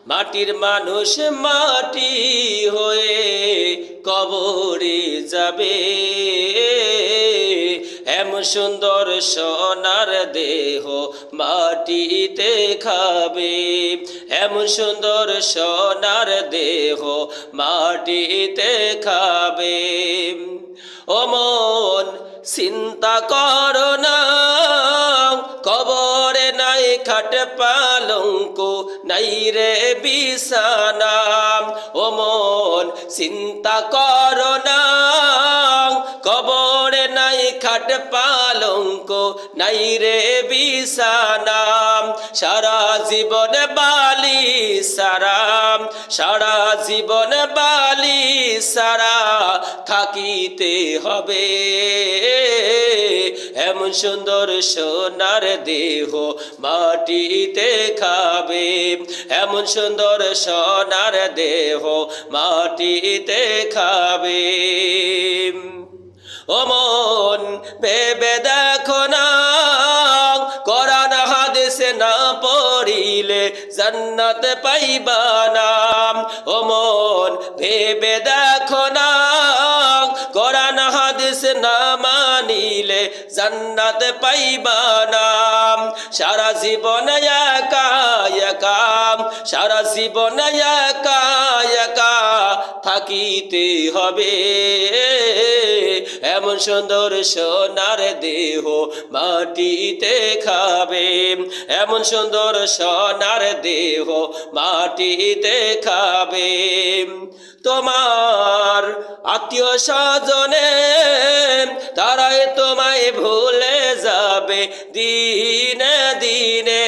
মাটির মানুষ মাটি হয়ে কবরে যাবে, এমন সুন্দর সোনার দেহ মাটিতে খাবে, এমন সুন্দর সোনার দেহ মাটিতে খাবে। ও মন চিন্তা করো না, কবরে নাই খাট পালঙ্ক, নাই রে বিছানা। ও মন চিন্তা করো না, কবরে নাই খাট পালঙ্ক, নাই রে বিছানা। সারা জীবন বালি সারা, সারা জীবন বালি সারা থাকিতে হবে, এমন সুন্দর সোনার দেহ মাটিতে খাবে, এমন সুন্দর সোনার দেহ মাটিতে খাবে। ও মন ভেবে দেখো না, কোরআন হাদিস না পড়িলে জান্নাত পাইবা না। ও মন ভেবে দেখো না, কোরআন হাদিস না মানিলে জান্নাত পাইবা না। সারা জীবন একা একা, সারা জীবন একা একা থাকিতে হবে, এমন সুন্দর সোনার দেহ মাটিতে খাবে, এমন সুন্দর সোনার দেহ মাটিতে খাবে। তোমার আত্মীয় স্বজনে তারাই তোমায় ভুলে যাবে দিনে দিনে,